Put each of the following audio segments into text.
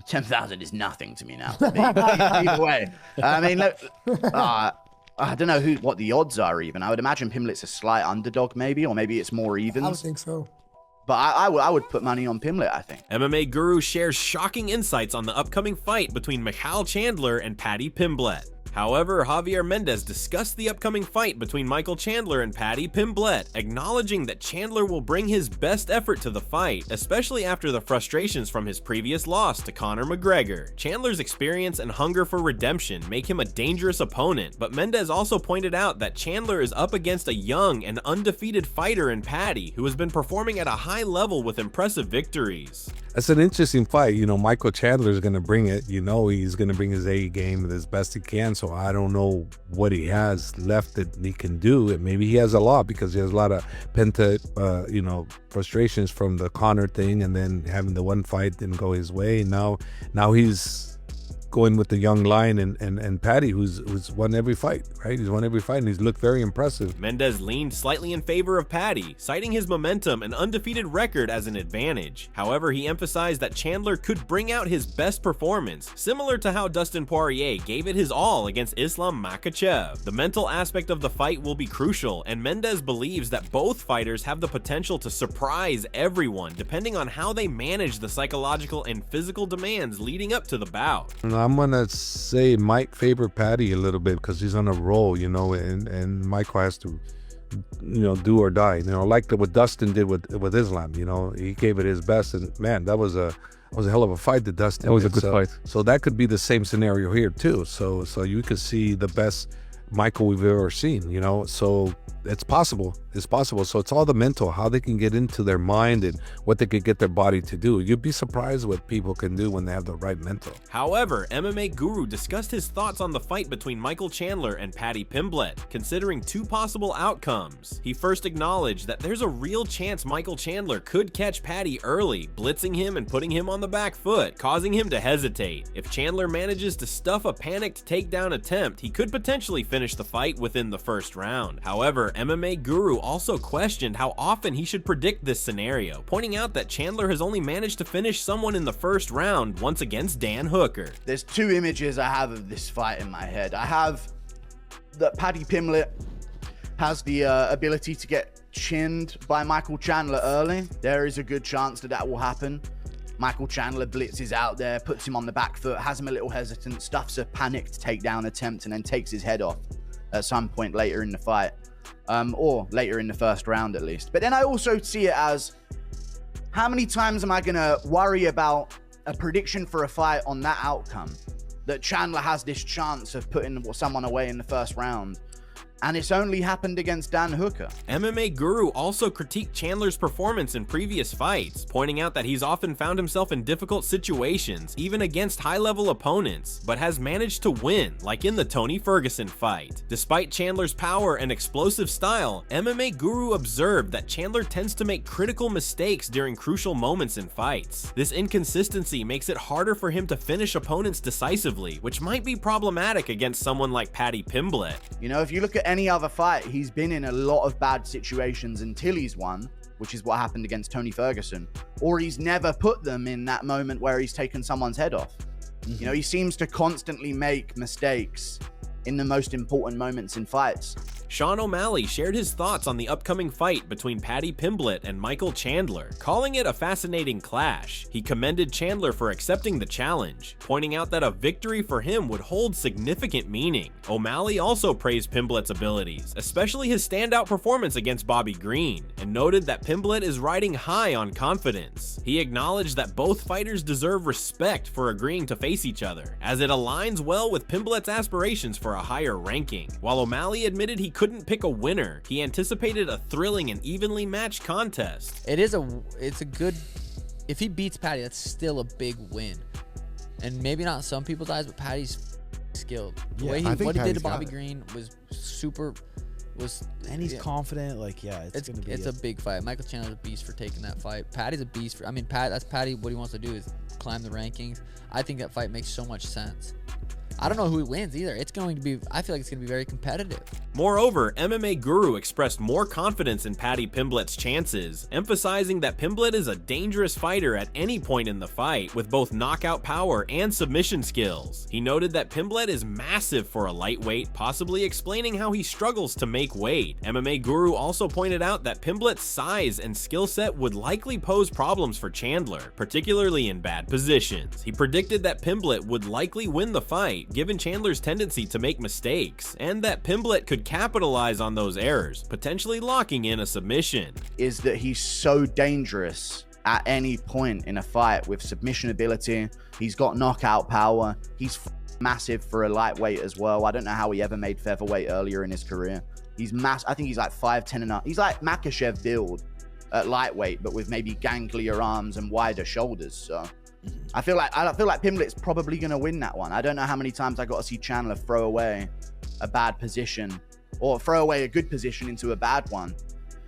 10,000 is nothing to me now. Either way, I mean, look, I don't know what the odds are even. I would imagine Pimblett's a slight underdog, maybe, or maybe it's more even. I would think so. But I would put money on Pimblett, I think. MMA Guru shares shocking insights on the upcoming fight between Michael Chandler and Paddy Pimblett. However, Javier Mendez discussed the upcoming fight between Michael Chandler and Paddy Pimblett, acknowledging that Chandler will bring his best effort to the fight, especially after the frustrations from his previous loss to Conor McGregor. Chandler's experience and hunger for redemption make him a dangerous opponent, but Mendez also pointed out that Chandler is up against a young and undefeated fighter in Paddy, who has been performing at a high level with impressive victories. It's an interesting fight. You know, Michael Chandler is going to bring it. You know, he's going to bring his A game as best he can. So I don't know what he has left that he can do. And maybe he has a lot because he has a lot of frustrations from the Conor thing, and then having the one fight didn't go his way. Now he's going with the young lion and Paddy, who's won every fight, right? He's won every fight, and he's looked very impressive. Mendez leaned slightly in favor of Paddy, citing his momentum and undefeated record as an advantage. However, he emphasized that Chandler could bring out his best performance, similar to how Dustin Poirier gave it his all against Islam Makhachev. The mental aspect of the fight will be crucial, and Mendez believes that both fighters have the potential to surprise everyone, depending on how they manage the psychological and physical demands leading up to the bout. I'm gonna say Mike favor Paddy a little bit because he's on a roll, you know, and Michael has to, you know, do or die. You know, like what Dustin did with Islam. You know, he gave it his best, and man, that was a hell of a fight that Dustin. That was did. a good fight. So that could be the same scenario here too. So you could see the best Michael we've ever seen. You know, so it's possible. It's possible. So it's all the mental, how they can get into their mind and what they could get their body to do. You'd be surprised what people can do when they have the right mental. However, MMA Guru discussed his thoughts on the fight between Michael Chandler and Paddy Pimblett, considering two possible outcomes. He first acknowledged that there's a real chance Michael Chandler could catch Paddy early, blitzing him and putting him on the back foot, causing him to hesitate. If Chandler manages to stuff a panicked takedown attempt, he could potentially finish the fight within the first round. However, MMA Guru also questioned how often he should predict this scenario, pointing out that Chandler has only managed to finish someone in the first round, once against Dan Hooker. There's two images I have of this fight in my head. I have that Paddy Pimblett has the ability to get chinned by Michael Chandler early. There is a good chance that will happen. Michael Chandler blitzes out there, puts him on the back foot, has him a little hesitant, stuffs a panicked takedown attempt, and then takes his head off at some point later in the fight. Or later in the first round at least. But then I also see it as, how many times am I going to worry about a prediction for a fight on that outcome? That Chandler has this chance of putting someone away in the first round. And it's only happened against Dan Hooker. MMA Guru also critiqued Chandler's performance in previous fights, pointing out that he's often found himself in difficult situations, even against high-level opponents, but has managed to win, like in the Tony Ferguson fight. Despite Chandler's power and explosive style, MMA Guru observed that Chandler tends to make critical mistakes during crucial moments in fights. This inconsistency makes it harder for him to finish opponents decisively, which might be problematic against someone like Paddy Pimblett. You know, if you look at any other fight, he's been in a lot of bad situations until he's won, which is what happened against Tony Ferguson, or he's never put them in that moment where he's taken someone's head off. You know, he seems to constantly make mistakes in the most important moments in fights. Sean O'Malley shared his thoughts on the upcoming fight between Paddy Pimblett and Michael Chandler, calling it a fascinating clash. He commended Chandler for accepting the challenge, pointing out that a victory for him would hold significant meaning. O'Malley also praised Pimblett's abilities, especially his standout performance against Bobby Green, and noted that Pimblett is riding high on confidence. He acknowledged that both fighters deserve respect for agreeing to face each other, as it aligns well with Pimblett's aspirations for a higher ranking. While O'Malley admitted he couldn't pick a winner, he anticipated a thrilling and evenly matched contest. It's a good, if he beats Paddy, that's still a big win. And maybe not some people's eyes, but Paddy's skilled. The way what he did to Bobby Green was super, and he's confident. Like, yeah, it's a big fight. Michael Chandler's a beast for taking that fight. Paddy's a beast for, that's Paddy. What he wants to do is climb the rankings. I think that fight makes so much sense. I don't know who wins either. I feel like it's going to be very competitive. Moreover, MMA Guru expressed more confidence in Paddy Pimblett's chances, emphasizing that Pimblett is a dangerous fighter at any point in the fight with both knockout power and submission skills. He noted that Pimblett is massive for a lightweight, possibly explaining how he struggles to make weight. MMA Guru also pointed out that Pimblett's size and skill set would likely pose problems for Chandler, particularly in bad positions. He predicted that Pimblett would likely win the fight, given Chandler's tendency to make mistakes, and that Pimblett could capitalize on those errors, potentially locking in a submission. Is that he's so dangerous at any point in a fight with submission ability. He's got knockout power. He's massive for a lightweight as well. I don't know how he ever made featherweight earlier in his career. He's I think he's like 5'10" and up. He's like Makhachev build at lightweight, but with maybe ganglier arms and wider shoulders. So I feel like Pimblett's probably going to win that one. I don't know how many times I got to see Chandler throw away a bad position or throw away a good position into a bad one,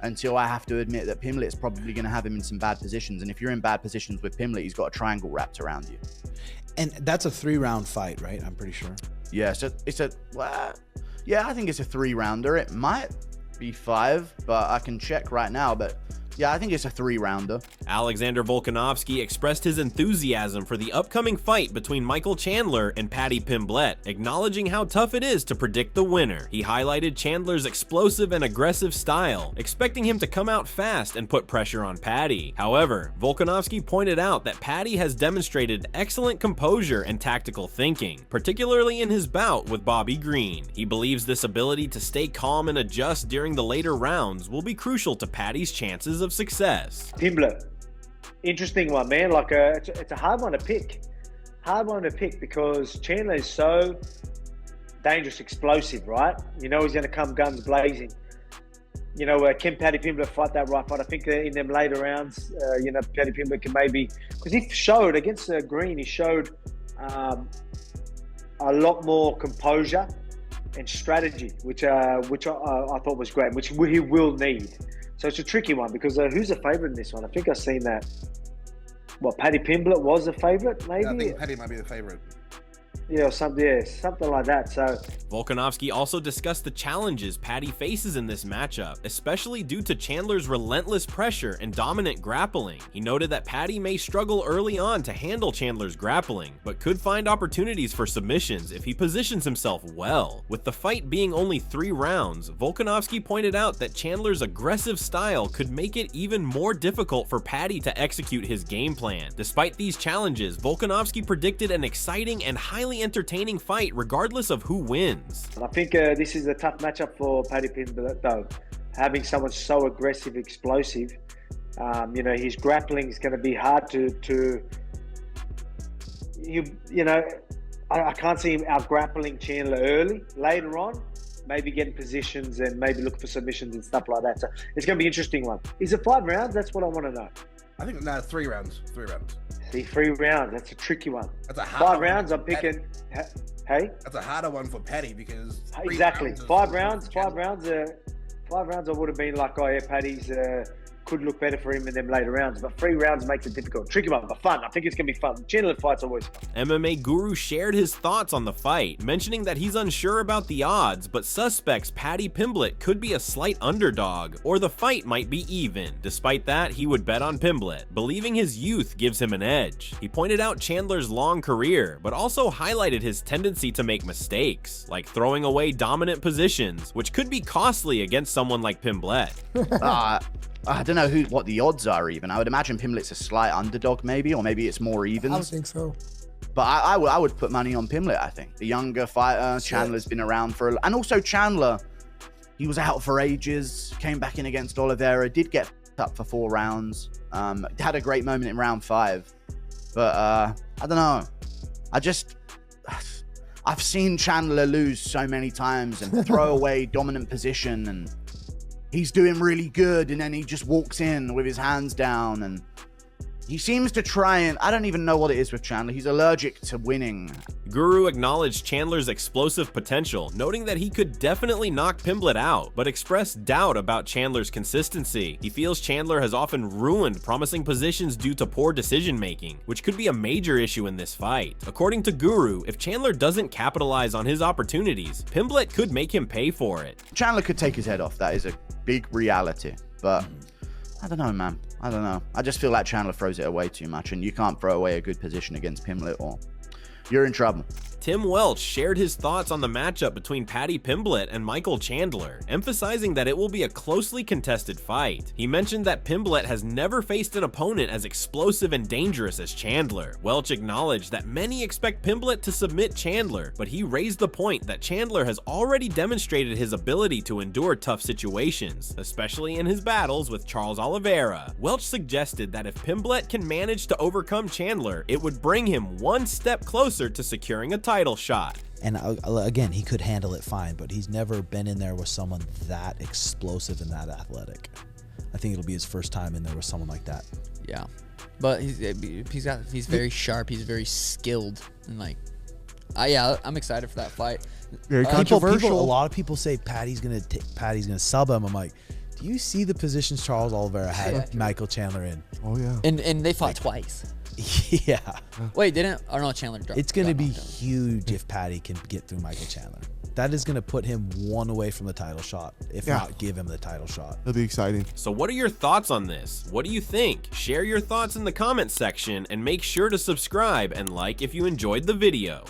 until I have to admit that Pimblett's probably going to have him in some bad positions. And if you're in bad positions with Pimblett, he's got a triangle wrapped around you. And that's a 3-round fight, right? I'm pretty sure. Yeah, so yeah, I think it's a 3-rounder. It might be 5, but I can check right now. But yeah, I think it's a 3-rounder. Alexander Volkanovski expressed his enthusiasm for the upcoming fight between Michael Chandler and Paddy Pimblett, acknowledging how tough it is to predict the winner. He highlighted Chandler's explosive and aggressive style, expecting him to come out fast and put pressure on Paddy. However, Volkanovski pointed out that Paddy has demonstrated excellent composure and tactical thinking, particularly in his bout with Bobby Green. He believes this ability to stay calm and adjust during the later rounds will be crucial to Paddy's chances of success. Pimblett, interesting one, man. Like it's a hard one to pick. Because Chandler is so dangerous, explosive, right? You know he's going to come guns blazing. You know, can Paddy Pimblett fight that right fight? I think in them later rounds, Paddy Pimblett can maybe, because he showed against Green, he showed a lot more composure and strategy, which I thought was great, which he will need. So it's a tricky one because who's a favourite in this one? I think I've seen that. What, Paddy Pimblett was a favourite, maybe? Yeah, I think Paddy might be the favourite. Yeah, something like that. So Volkanovski also discussed the challenges Paddy faces in this matchup, especially due to Chandler's relentless pressure and dominant grappling. He noted that Paddy may struggle early on to handle Chandler's grappling, but could find opportunities for submissions if he positions himself well. With the fight being only 3 rounds, Volkanovski pointed out that Chandler's aggressive style could make it even more difficult for Paddy to execute his game plan. Despite these challenges, Volkanovski predicted an exciting and highly entertaining fight regardless of who wins. I think this is a tough matchup for Paddy Pimblett though. Having someone so aggressive, explosive, his grappling is going to be hard to I can't see him out grappling Chandler early. Later on, maybe getting positions and maybe look for submissions and stuff like that. So it's going to be an interesting one. Is it 5 rounds? That's what I want to know. I think 3 rounds. 3 rounds. See, 3 rounds. That's a tricky one. That's a hard 5 rounds. I'm picking. Hey. That's a harder one for Paddy because exactly 5 rounds. 5 rounds. 5 rounds. I would have been like, oh yeah, Paddy's could look better for him in them later rounds. But 3 rounds makes it difficult. Tricky one, but fun. I think it's gonna be fun. Chandler fights always fun. MMA Guru shared his thoughts on the fight, mentioning that he's unsure about the odds, but suspects Paddy Pimblett could be a slight underdog, or the fight might be even. Despite that, he would bet on Pimblett, believing his youth gives him an edge. He pointed out Chandler's long career, but also highlighted his tendency to make mistakes, like throwing away dominant positions, which could be costly against someone like Pimblett. I don't know what the odds are even. I would imagine Pimblett's a slight underdog maybe, or maybe it's more even. I don't think so. But I would put money on Pimblett, I think. The younger fighter, Chandler's been around and also Chandler, he was out for ages, came back in against Oliveira, did get up for 4 rounds, had a great moment in round 5. But I don't know. I've seen Chandler lose so many times and throw away dominant position, and he's doing really good, and then he just walks in with his hands down, and He seems to try and, I don't even know what it is with Chandler. He's allergic to winning. Guru acknowledged Chandler's explosive potential, noting that he could definitely knock Pimblett out, but expressed doubt about Chandler's consistency. He feels Chandler has often ruined promising positions due to poor decision-making, which could be a major issue in this fight. According to Guru, if Chandler doesn't capitalize on his opportunities, Pimblett could make him pay for it. Chandler could take his head off. That is a big reality, but I don't know, man. I don't know. I just feel like Chandler throws it away too much, and you can't throw away a good position against Pimblett or you're in trouble. Tim Welch shared his thoughts on the matchup between Paddy Pimblett and Michael Chandler, emphasizing that it will be a closely contested fight. He mentioned that Pimblett has never faced an opponent as explosive and dangerous as Chandler. Welch acknowledged that many expect Pimblett to submit Chandler, but he raised the point that Chandler has already demonstrated his ability to endure tough situations, especially in his battles with Charles Oliveira. Welch suggested that if Pimblett can manage to overcome Chandler, it would bring him one step closer to securing a title shot. And again, he could handle it fine, but he's never been in there with someone that explosive and that athletic. I think it'll be his first time in there with someone like that. Yeah, but he's very sharp. He's very skilled, and like, yeah, I'm excited for that fight. Very controversial. A lot of people say Paddy's gonna sub him. I'm like, do you see the positions Charles Oliveira had Michael Chandler in? Oh yeah. And they fought twice. Yeah. Wait, didn't? Or no, Chandler dropped. It's going to be huge if Paddy can get through Michael Chandler. That is going to put him one away from the title shot, if not give him the title shot. It'll be exciting. So what are your thoughts on this? What do you think? Share your thoughts in the comments section and make sure to subscribe and like if you enjoyed the video.